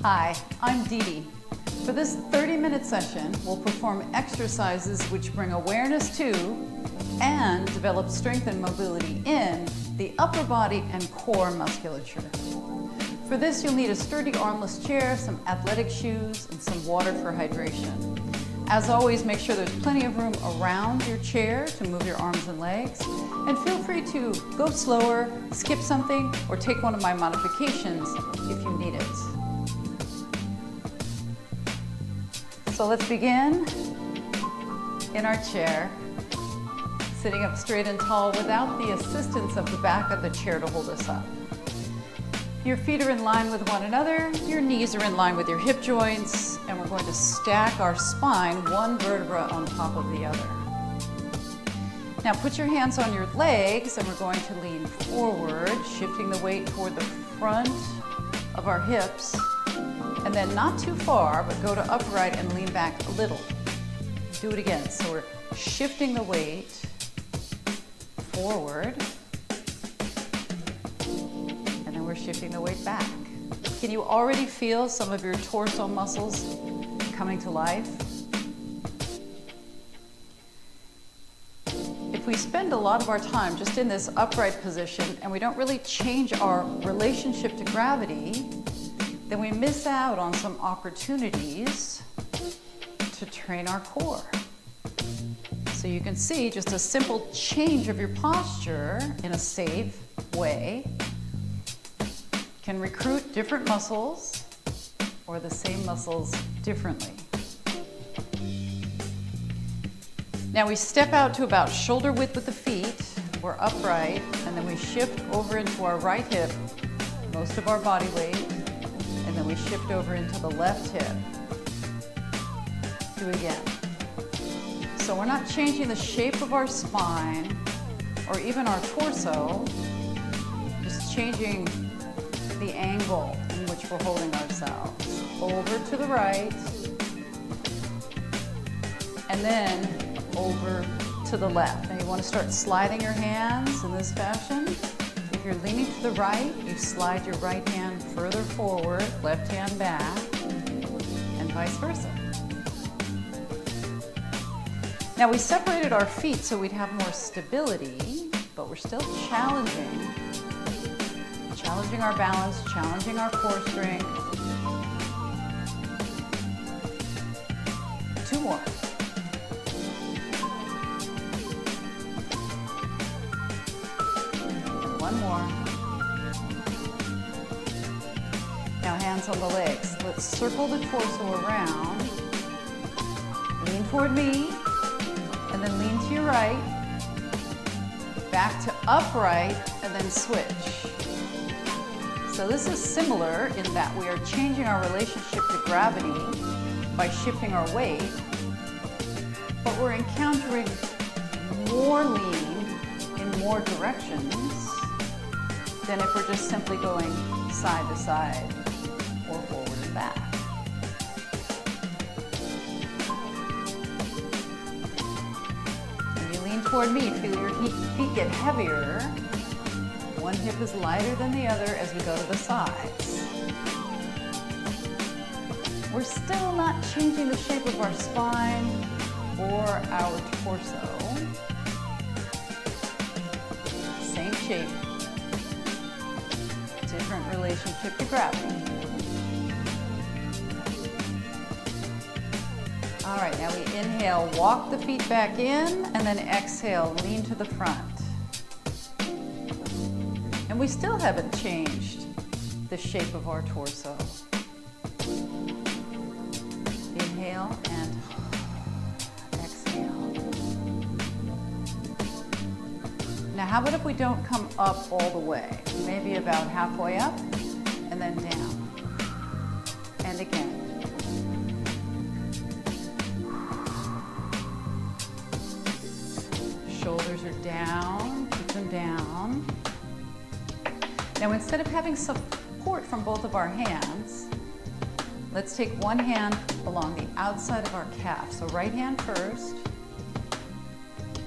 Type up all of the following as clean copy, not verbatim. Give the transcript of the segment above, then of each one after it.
Hi, I'm DeDe. For this 30-minute session, we'll perform exercises which bring awareness to and develop strength and mobility in the upper body and core musculature. For this, you'll need a sturdy armless chair, some athletic shoes, and some water for hydration. As always, make sure there's plenty of room around your chair to move your arms and legs. And feel free to go slower, skip something, or take one of my modifications if you need it. So let's begin in our chair, sitting up straight and tall without the assistance of the back of the chair to hold us up. Your feet are in line with one another, your knees are in line with your hip joints, and we're going to stack our spine one vertebra on top of the other. Now put your hands on your legs and we're going to lean forward, shifting the weight toward the front of our hips, and then not too far, but go to upright and lean back a little. Do it again. So we're shifting the weight forward, and then we're shifting the weight back. Can you already feel some of your torso muscles coming to life? If we spend a lot of our time just in this upright position and we don't really change our relationship to gravity, then we miss out on some opportunities to train our core. So you can see just a simple change of your posture in a safe way can recruit different muscles or the same muscles differently. Now we step out to about shoulder width with the feet. We're upright, and then we shift over into our right hip, most of our body weight, and then we shift over into the left hip. Do it again. So we're not changing the shape of our spine or even our torso, just changing the angle in which we're holding ourselves. Over to the right, and then over to the left. Now you want to start sliding your hands in this fashion. If you're leaning to the right, you slide your right hand further forward, left hand back, and vice versa. Now we separated our feet so we'd have more stability, but we're still challenging our balance, challenging our core strength. 2 more. And 1 more. Now hands on the legs. Let's circle the torso around. Lean toward me, and then lean to your right. Back to upright, and then switch. So this is similar in that we are changing our relationship to gravity by shifting our weight, but we're encountering more lean in more directions than if we're just simply going side to side or forward and back. When you lean toward me, feel your feet get heavier. One hip is lighter than the other as we go to the sides. We're still not changing the shape of our spine or our torso. Same shape, different relationship to gravity. All right, now we inhale, walk the feet back in, and then exhale, lean to the front. And we still haven't changed the shape of our torso. Inhale and exhale. Now how about if we don't come up all the way? Maybe about halfway up and then down. And again. Shoulders are down, keep them down. Now instead of having support from both of our hands, let's take one hand along the outside of our calf. So right hand first,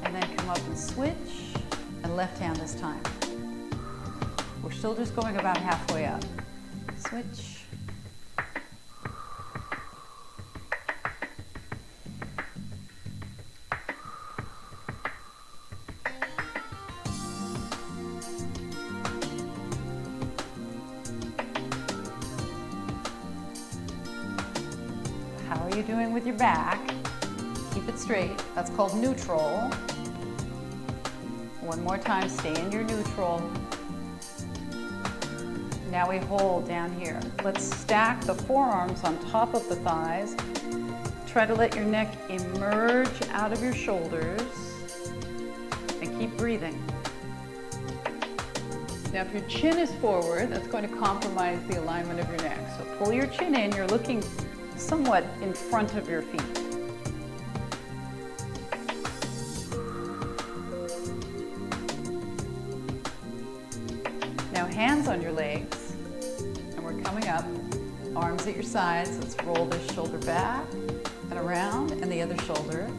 and then come up and switch, and left hand this time. We're still just going about halfway up. Switch, are you doing with your back? Keep it straight. That's called neutral. One more time, stay in your neutral. Now we hold down here. Let's stack the forearms on top of the thighs. Try to let your neck emerge out of your shoulders and keep breathing. Now if your chin is forward, that's going to compromise the alignment of your neck. So pull your chin in, you're looking somewhat in front of your feet. Now hands on your legs, and we're coming up. Arms at your sides, let's roll this shoulder back and around, and the other shoulder.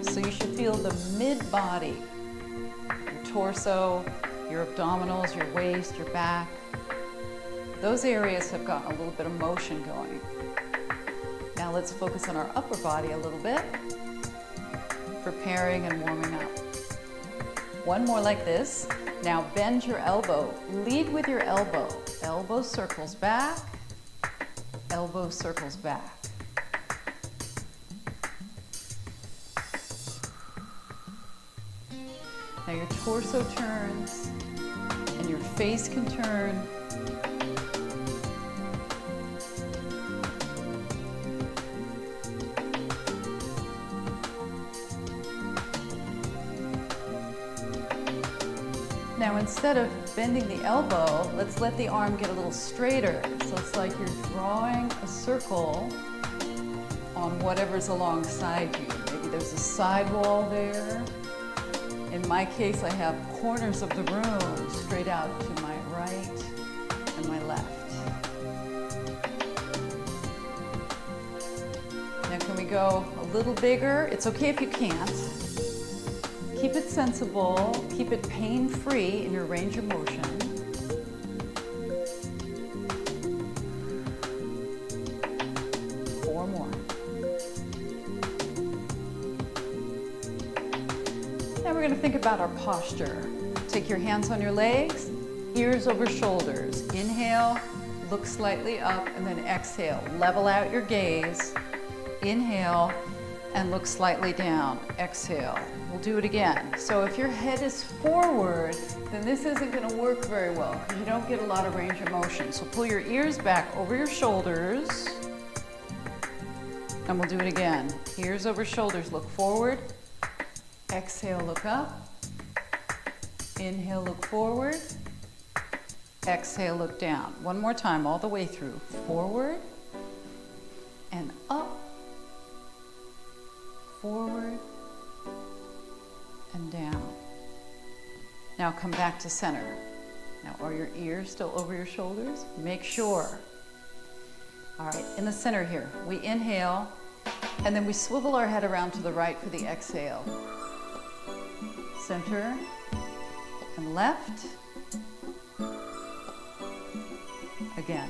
So you should feel the mid-body, your torso, your abdominals, your waist, your back. Those areas have got a little bit of motion going. Now let's focus on our upper body a little bit, preparing and warming up. One more like this. Now bend your elbow. Lead with your elbow. Elbow circles back, elbow circles back. Now your torso turns and your face can turn. Now instead of bending the elbow, let's let the arm get a little straighter. So it's like you're drawing a circle on whatever's alongside you. Maybe there's a side wall there. In my case, I have corners of the room straight out to my right and my left. Now can we go a little bigger? It's okay if you can't. Keep it sensible, keep it pain-free in your range of motion. Four more. Now we're going to think about our posture. Take your hands on your legs, ears over shoulders. Inhale, look slightly up, and then exhale. Level out your gaze. Inhale, and look slightly down. Exhale. We'll do it again. So if your head is forward, then this isn't going to work very well because you don't get a lot of range of motion. So pull your ears back over your shoulders, and we'll do it again. Ears over shoulders, look forward. Exhale, look up. Inhale, look forward. Exhale, look down. One more time, all the way through. Forward and up. Forward and down. Now come back to center. Now, are your ears still over your shoulders? Make sure. All right, in the center here, we inhale, and then we swivel our head around to the right for the exhale. Center and left. Again.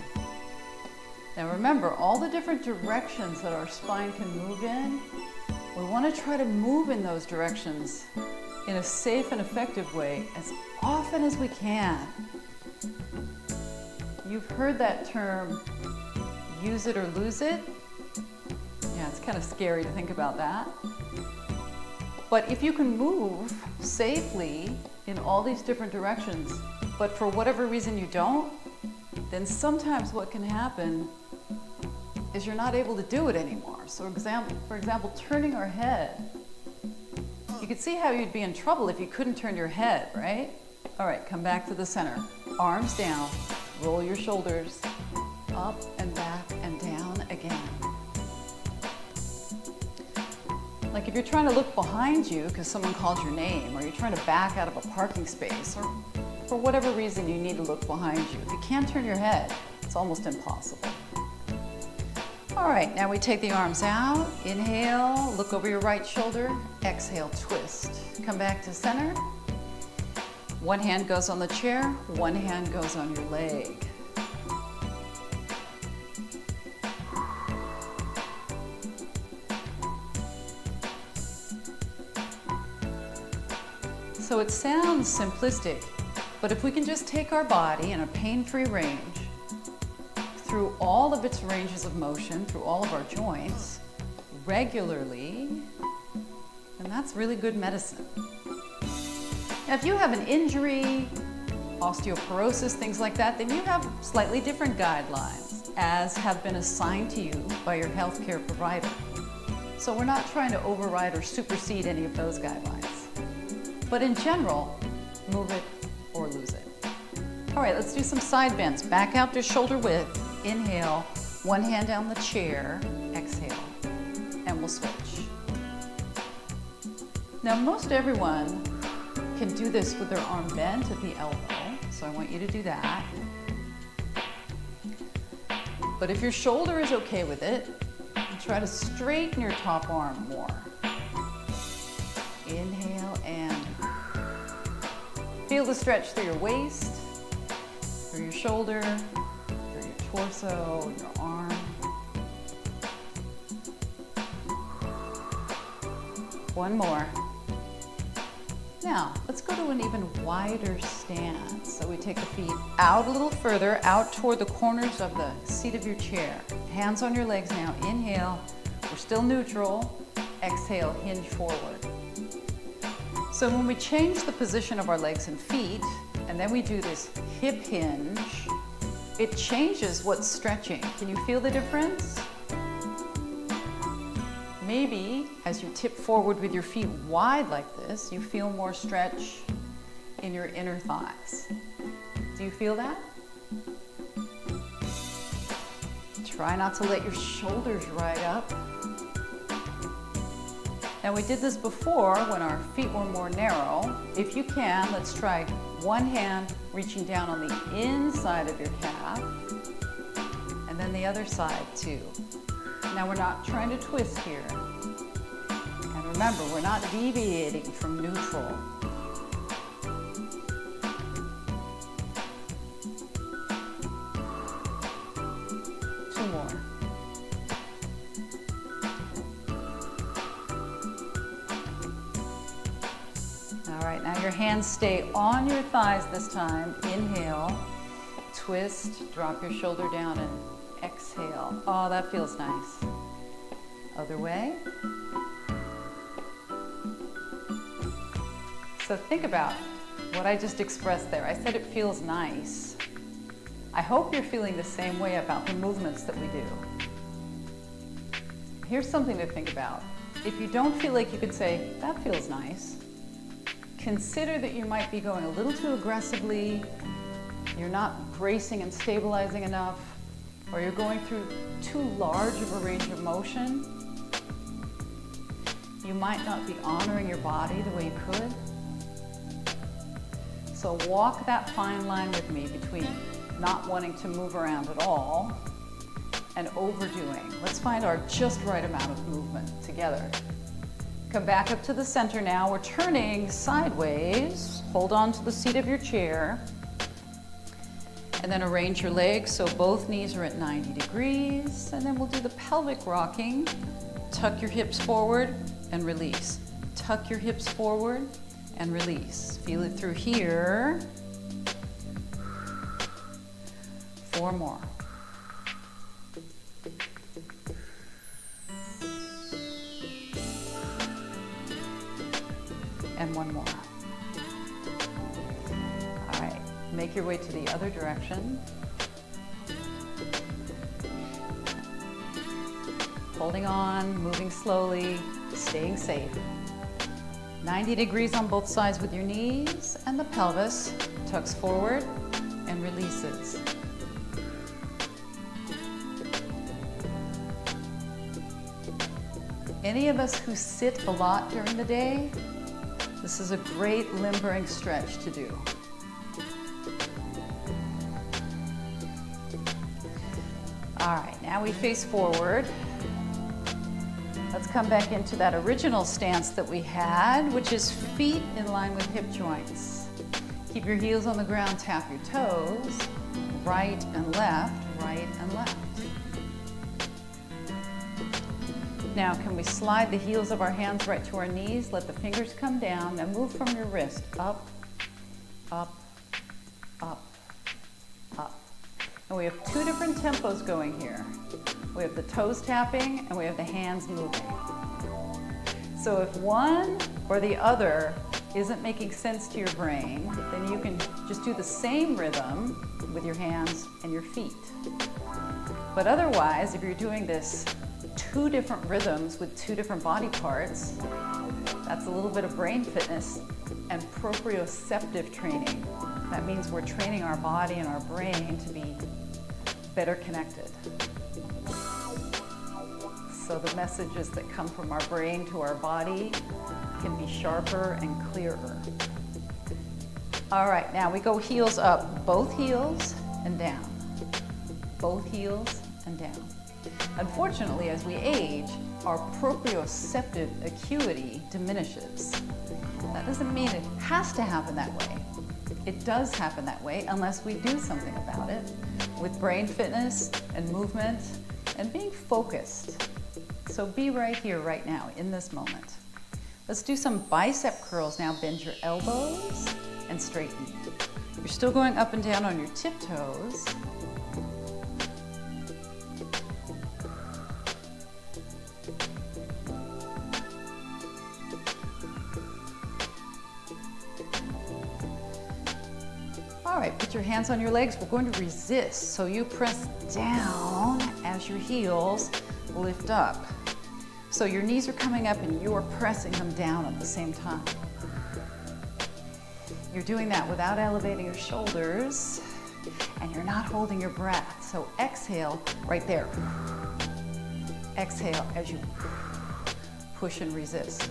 Now remember, all the different directions that our spine can move in, we want to try to move in those directions in a safe and effective way as often as we can. You've heard that term, use it or lose it. Yeah, it's kind of scary to think about that. But if you can move safely in all these different directions, but for whatever reason you don't, then sometimes what can happen is you're not able to do it anymore. So for example, turning our head. You could see how you'd be in trouble if you couldn't turn your head, right? All right, come back to the center. Arms down, roll your shoulders up and back and down again. Like if you're trying to look behind you because someone called your name, or you're trying to back out of a parking space, or for whatever reason you need to look behind you. If you can't turn your head, it's almost impossible. All right, now we take the arms out. Inhale, look over your right shoulder. Exhale, twist. Come back to center. One hand goes on the chair, one hand goes on your leg. So it sounds simplistic, But if we can just take our body in a pain-free range through all of its ranges of motion, through all of our joints, regularly, then that's really good medicine. Now, if you have an injury, osteoporosis, things like that, then you have slightly different guidelines, as have been assigned to you by your healthcare provider. So we're not trying to override or supersede any of those guidelines. But in general, move it or lose it. All right, let's do some side bends. Back out to shoulder width. Inhale, one hand down the chair. Exhale, and we'll switch. Now, most everyone can do this with their arm bent at the elbow, so I want you to do that. But if your shoulder is okay with it, try to straighten your top arm more. Inhale and feel the stretch through your waist, through your shoulder, through your torso, your arm. One more. Now, let's go to an even wider stance. So we take the feet out a little further, out toward the corners of the seat of your chair. Hands on your legs now. Inhale, we're still neutral. Exhale, hinge forward. So when we change the position of our legs and feet, and then we do this hip hinge, it changes what's stretching. Can you feel the difference? Maybe as you tip forward with your feet wide like this, you feel more stretch in your inner thighs. Do you feel that? Try not to let your shoulders ride up. Now, we did this before when our feet were more narrow. If you can, let's try one hand reaching down on the inside of your calf, and then the other side too. Now, we're not trying to twist here. And remember, we're not deviating from neutral. Two more. All right, now your hands stay on your thighs this time. Inhale, twist, drop your shoulder down and exhale. Oh, that feels nice. Other way. So think about what I just expressed there. I said it feels nice. I hope you're feeling the same way about the movements that we do. Here's something to think about. If you don't feel like you could say, that feels nice, consider that you might be going a little too aggressively, you're not bracing and stabilizing enough, or you're going through too large of a range of motion. You might not be honoring your body the way you could. So walk that fine line with me between not wanting to move around at all and overdoing. Let's find our just right amount of movement together. Come back up to the center now. We're turning sideways. Hold on to the seat of your chair. And then arrange your legs so both knees are at 90 degrees. And then we'll do the pelvic rocking. Tuck your hips forward and release. Tuck your hips forward and release. Feel it through here. 4 more. And 1 more. All right, make your way to the other direction. Holding on, moving slowly, staying safe. 90 degrees on both sides with your knees, and the pelvis tucks forward and releases. Any of us who sit a lot during the day, this is a great limbering stretch to do. All right, now we face forward. Let's come back into that original stance that we had, which is feet in line with hip joints. Keep your heels on the ground, tap your toes, right and left, right and left. Now, can we slide the heels of our hands right to our knees? Let the fingers come down. Now move from your wrist, up, up, And we have two different tempos going here. We have the toes tapping and we have the hands moving. So if one or the other isn't making sense to your brain, then you can just do the same rhythm with your hands and your feet. But otherwise, if you're doing this two different rhythms with two different body parts, that's a little bit of brain fitness and proprioceptive training. That means we're training our body and our brain to be better connected. So the messages that come from our brain to our body can be sharper and clearer. All right, now we go heels up, both heels and down. Both heels and down. Unfortunately, as we age, our proprioceptive acuity diminishes. That doesn't mean it has to happen that way. It does happen that way unless we do something about it with brain fitness and movement and being focused. So be right here, right now, in this moment. Let's do some bicep curls now. Bend your elbows and straighten. You're still going up and down on your tiptoes. All right, put your hands on your legs. We're going to resist. So you press down as your heels lift up. So your knees are coming up and you're pressing them down at the same time. You're doing that without elevating your shoulders, and you're not holding your breath. So exhale right there. Exhale as you push and resist.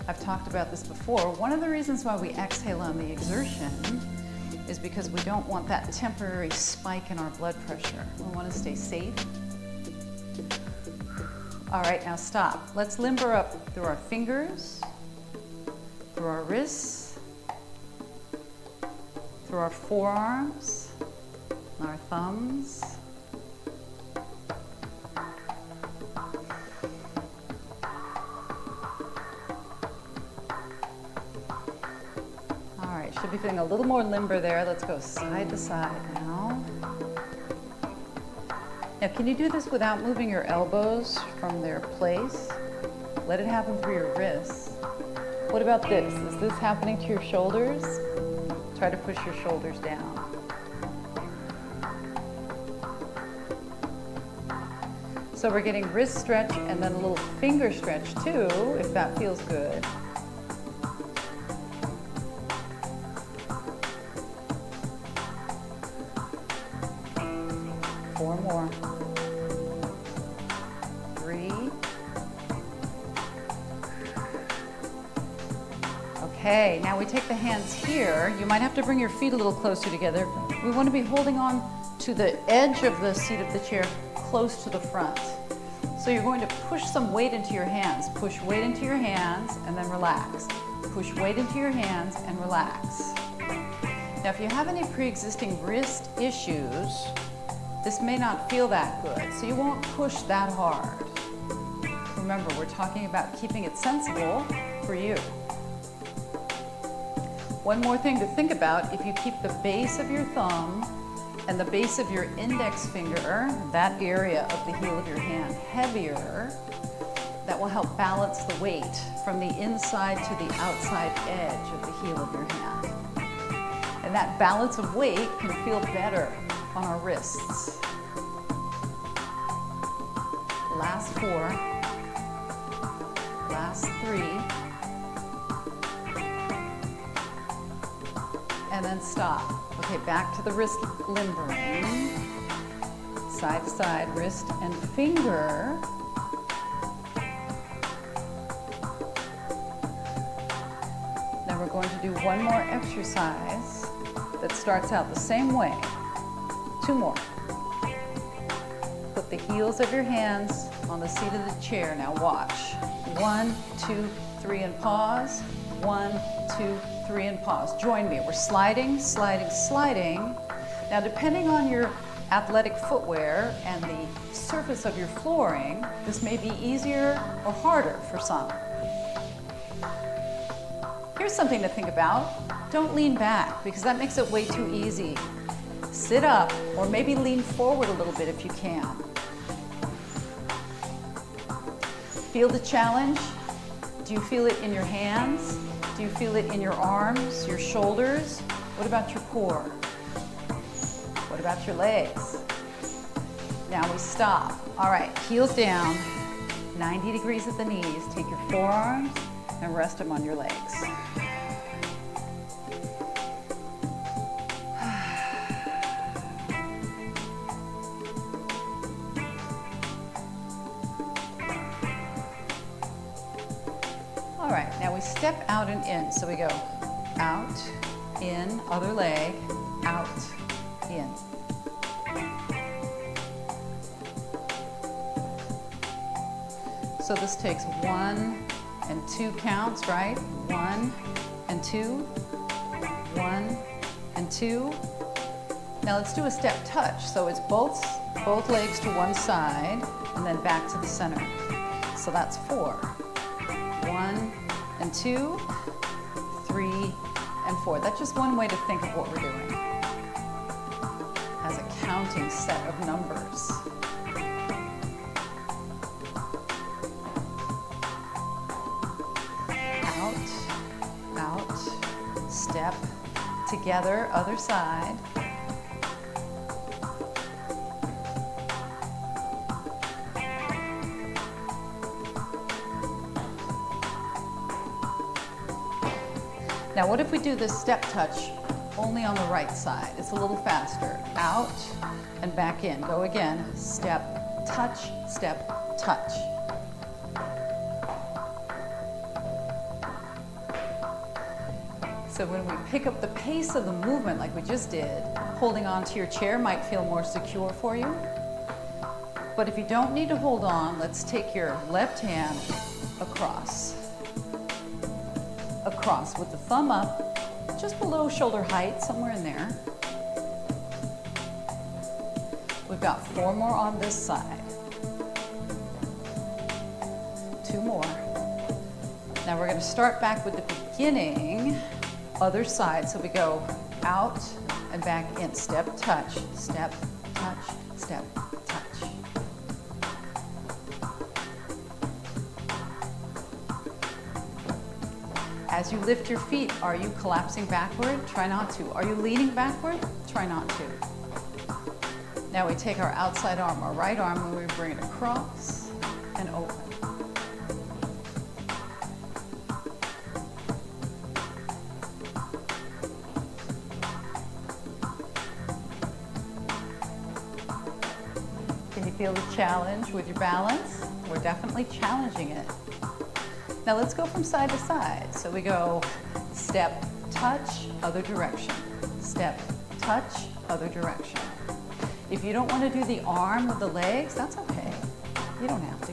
I've talked about this before. One of the reasons why we exhale on the exertion is because we don't want that temporary spike in our blood pressure. We want to stay safe. All right, now stop. Let's limber up through our fingers, through our wrists, through our forearms, and our thumbs. Should be feeling a little more limber there. Let's go side to side now. Now, can you do this without moving your elbows from their place? Let it happen through your wrists. What about this? Is this happening to your shoulders? Try to push your shoulders down. So we're getting wrist stretch and then a little finger stretch too, if that feels good. Four more. 3. Okay, now we take the hands here. You might have to bring your feet a little closer together. We want to be holding on to the edge of the seat of the chair close to the front. So you're going to push some weight into your hands. Push weight into your hands and then relax. Push weight into your hands and relax. Now, if you have any pre-existing wrist issues, this may not feel that good, so you won't push that hard. Remember, we're talking about keeping it sensible for you. One more thing to think about, if you keep the base of your thumb and the base of your index finger, that area of the heel of your hand, heavier, that will help balance the weight from the inside to the outside edge of the heel of your hand. And that balance of weight can feel better on our wrists. Last 4, last 3, and then stop. Okay, back to the wrist limbering. Side to side, wrist and finger. Now we're going to do one more exercise that starts out the same way. 2 more. Put the heels of your hands on the seat of the chair. Now watch. 1, 2, 3 and pause. 1, 2, 3 and pause. Join me. We're sliding, sliding, sliding. Now depending on your athletic footwear and the surface of your flooring, this may be easier or harder for some. Here's something to think about. Don't lean back because that makes it way too easy. Sit up or maybe lean forward a little bit if you can. Feel the challenge? Do you feel it in your hands? Do you feel it in your arms, your shoulders? What about your core? What about your legs? Now we stop. All right, heels down, 90 degrees at the knees. Take your forearms and rest them on your legs. All right, now we step out and in. So we go out, in, other leg, out, in. So this takes 1 and 2 counts, right? 1 and 2, 1 and 2. Now let's do a step touch. So it's both legs to one side and then back to the center. So that's 4. 1 and 2, 3 and 4. That's just one way to think of what we're doing as a counting set of numbers. Out, step, together, other side. Now what if we do this step touch only on the right side? It's a little faster. Out and back in. Go again. Step, touch, step, touch. So when we pick up the pace of the movement like we just did, holding on to your chair might feel more secure for you. But if you don't need to hold on, let's take your left hand across. Across with the thumb up, just below shoulder height, somewhere in there. We've got 4 more on this side. 2 more. Now we're going to start back with the beginning, other side. So we go out and back in. Step, touch, step, touch, step, touch. As you lift your feet, are you collapsing backward? Try not to. Are you leaning backward? Try not to. Now we take our outside arm, our right arm, and we bring it across and open. Can you feel the challenge with your balance? We're definitely challenging it. Now let's go from side to side. So we go step, touch, other direction. Step, touch, other direction. If you don't want to do the arm with the legs, that's okay. You don't have to.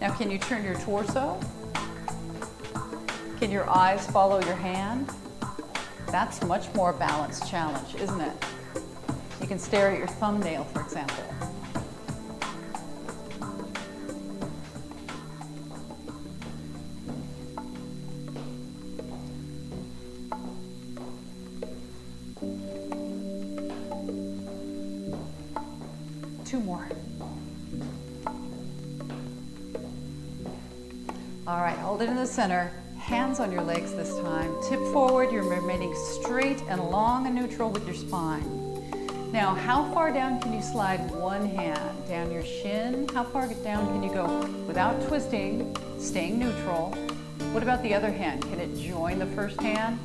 Now can you turn your torso? Can your eyes follow your hand? That's much more balanced challenge, isn't it? You can stare at your thumbnail, for example. Two more. All right, hold it in the center. Hands on your legs this time. Tip forward, you're remaining straight and long and neutral with your spine. Now, how far down can you slide one hand? Down your shin? How far down can you go without twisting, staying neutral? What about the other hand? Can it join the first hand?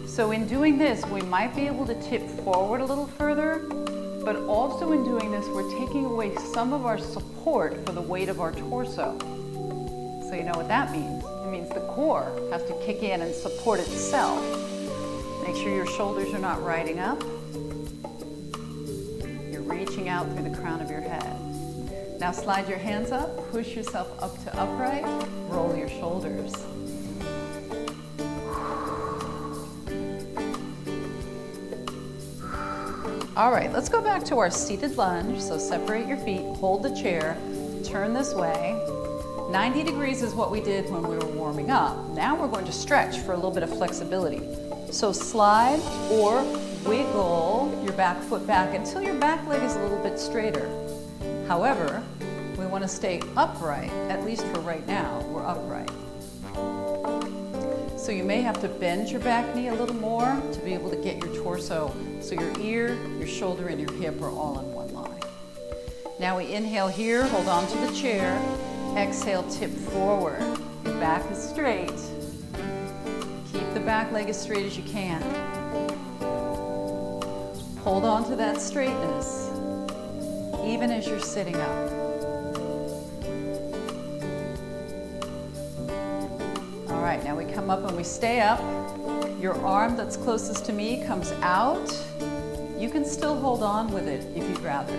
So in doing this, we might be able to tip forward a little further, but also in doing this, we're taking away some of our support for the weight of our torso. So you know what that means. It means the core has to kick in and support itself. Make sure your shoulders are not riding up. You're reaching out through the crown of your head. Now slide your hands up, push yourself up to upright, roll your shoulders. All right, let's go back to our seated lunge. So separate your feet, hold the chair, turn this way. 90 degrees is what we did when we were warming up. Now we're going to stretch for a little bit of flexibility. So slide or wiggle your back foot back until your back leg is a little bit straighter. However, we want to stay upright, at least for right now, we're upright. So you may have to bend your back knee a little more to be able to get your torso, so your ear, your shoulder, and your hip are all in one line. Now we inhale here, hold on to the chair. Exhale, tip forward. Your back is straight. Keep the back leg as straight as you can. Hold on to that straightness, even as you're sitting up. All right, now we come up and we stay up. Your arm that's closest to me comes out. You can still hold on with it if you'd rather.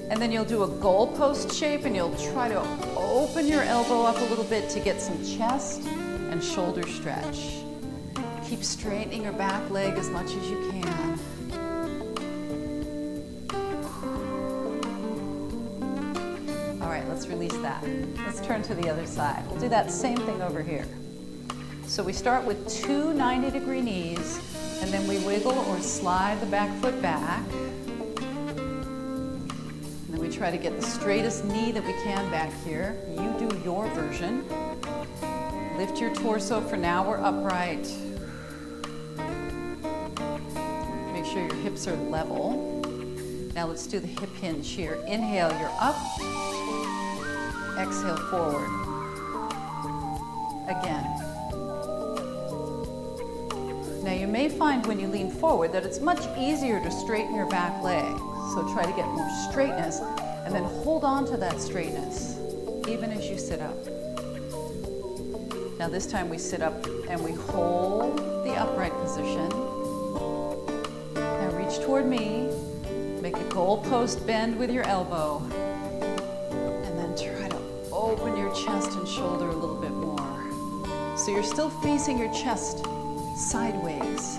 And then you'll do a goalpost shape and you'll try to open your elbow up a little bit to get some chest and shoulder stretch. Keep straightening your back leg as much as you can. All right, let's release that. Let's turn to the other side. We'll do that same thing over here. So we start with two 90-degree knees, and then we wiggle or slide the back foot back. And then we try to get the straightest knee that we can back here. You do your version. Lift your torso. For now, we're upright. Make sure your hips are level. Now let's do the hip hinge here. Inhale, you're up. Exhale, forward. Again. Now you may find when you lean forward that it's much easier to straighten your back leg. So try to get more straightness and then hold on to that straightness, even as you sit up. Now this time we sit up and we hold the upright position. Now reach toward me, make a goalpost bend with your elbow, and then try to open your chest and shoulder a little bit more. So you're still facing your chest sideways.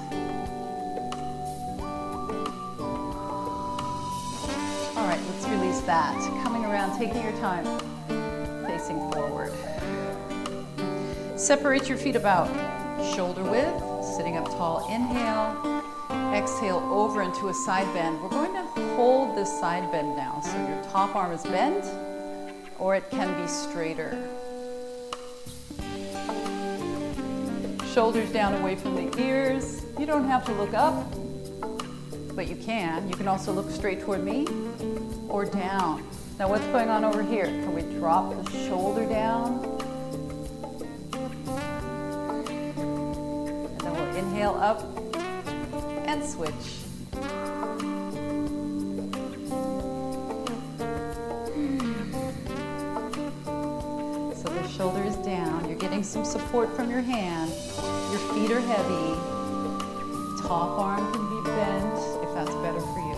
All right, let's release that. Coming around, taking your time, facing forward. Separate your feet about shoulder width, sitting up tall. Inhale, exhale over into a side bend. We're going to hold this side bend now. So your top arm is bent, or it can be straighter. Shoulders down away from the ears. You don't have to look up, but you can. You can also look straight toward me or down. Now what's going on over here? Can we drop the shoulder down? And then we'll inhale up and switch. So the shoulder is down. You're getting some support from your hand. Your feet are heavy. Top arm can be bent if that's better for you.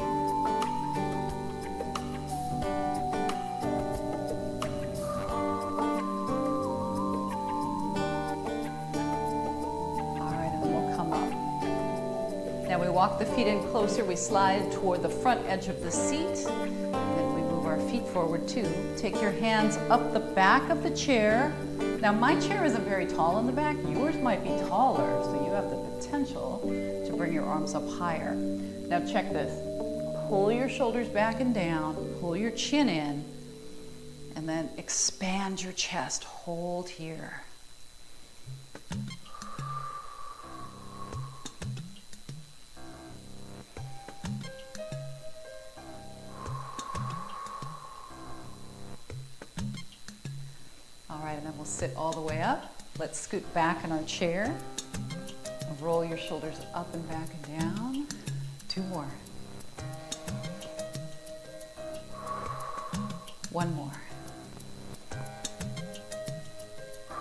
All right, and then we'll come up. Now we walk the feet in closer. We slide toward the front edge of the seat. And then we move our feet forward too. Take your hands up the back of the chair. Now my chair isn't very tall in the back. Yours might be taller, so you have the potential to bring your arms up higher. Now check this. Pull your shoulders back and down, pull your chin in, and then expand your chest. Hold here. All right, and then we'll sit all the way up. Let's scoot back in our chair. Roll your shoulders up and back and down. Two more. One more. All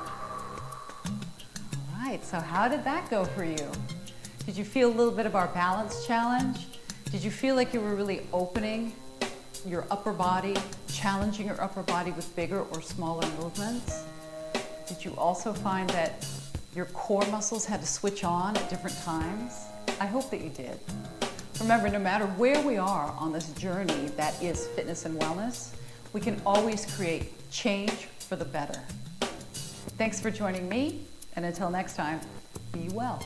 right, so how did that go for you? Did you feel a little bit of our balance challenge? Did you feel like you were really opening your upper body, challenging your upper body with bigger or smaller movements? Did you also find that your core muscles had to switch on at different times? I hope that you did. Remember, no matter where we are on this journey that is fitness and wellness, we can always create change for the better. Thanks for joining me, and until next time, be well.